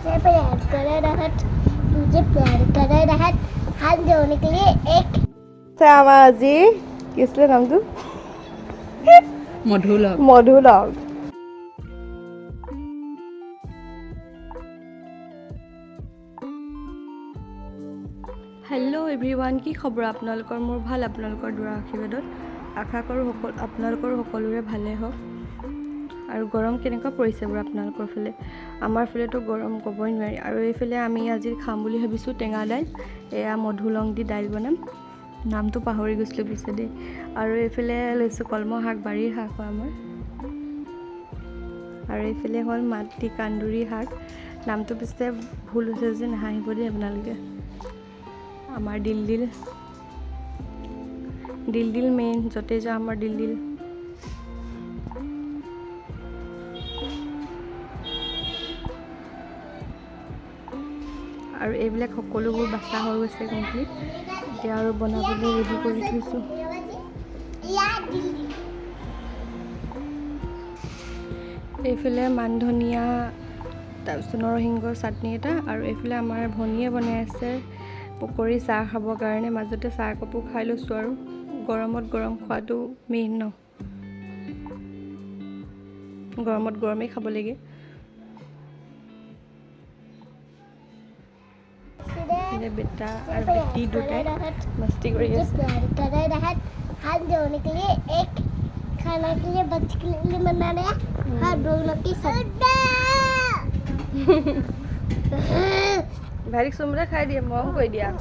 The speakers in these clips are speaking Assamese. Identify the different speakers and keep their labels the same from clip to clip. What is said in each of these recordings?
Speaker 1: से प्यार करे रहत तुझे प्यार करे रहत हाथ जोड़ने के लिए एक
Speaker 2: শ্যামাজি কি আছিল নামটো
Speaker 3: মধুলক
Speaker 2: মধুলক হেল্ল' এভৰিৱান কি খবৰ আপোনালোকৰ মোৰ ভাল আপোনালোকৰ দুৱাৰ আশীৰ্বাদত আশা কৰোঁ আপোনালোকৰ সকলোৰে ভালে হওক আৰু গৰম কেনেকুৱা পৰিছে বাৰু আপোনালোকৰ ফালে আমাৰ ফালেতো গৰম ক'বই নোৱাৰি আৰু এইফালে আমি আজি খাম বুলি ভাবিছোঁ টেঙা দাইল এয়া মধুলং দি দাইল বনাম নামটো পাহৰি গৈছিলোঁ পিছে দেই আৰু এইফালে লৈছোঁ কলমৌ শাক বাৰীৰ শাক হয় আমাৰ আৰু এইফালে হ'ল মাটি কান্দুৰী শাক নামটো পিছে ভুল হৈছে যে নাহাঁহিব দেই আপোনালোকে আমাৰ দিল মেইন য'তে যাওঁ আমাৰ দিল আৰু এইবিলাক সকলোবোৰ বাছা হৈ গৈছে কমপ্লিট এতিয়া আৰু বনাবলৈ ৰেডি কৰি থৈছোঁ এইফালে মান ধনিয়া তাৰপিছত নৰসিংহৰ চাটনি এটা আৰু এইফালে আমাৰ ভনীয়ে বনাই আছে পকৰি চাহ খাবৰ কাৰণে মাজতে চাহ একাপো খাই লৈছোঁ আৰু গৰমত গৰম খোৱাটো মেইন ন গৰমত গৰমেই খাব লাগে बेटा और बेटी दुटाई मस्ती कर रही है
Speaker 1: प्यार करे रहत हाथ जोड़ने के लिए एक खाना के लिए बच्चे के लिए बना रहे हाथ दोनों की सब्जी
Speaker 2: भारी सुमरा खाई दिया मम कोई दिया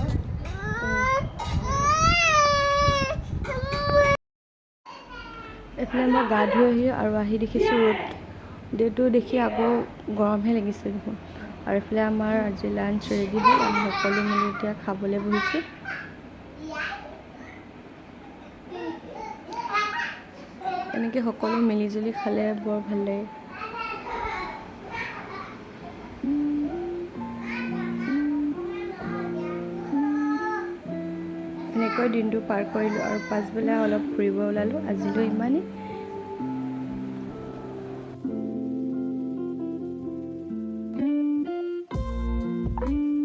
Speaker 2: এফালে মই গা ধুই আৰু আহি দেখিছোঁ ৰ'দ ডেটো দেখি আকৌ গৰমহে লাগিছে দেখোন আৰু এইফালে আমাৰ আজি লাঞ্চ ৰেডি হ'ল আমি সকলো মিলি এতিয়া খাবলৈ বহিছোঁ এনেকৈ সকলো মিলিজুলি খালে বৰ ভাল লাগে এনেকৈ দিনটো পাৰ কৰিলোঁ আৰু পাছবেলা অলপ ফুৰিব ওলালোঁ আজিলৈ ইমানেই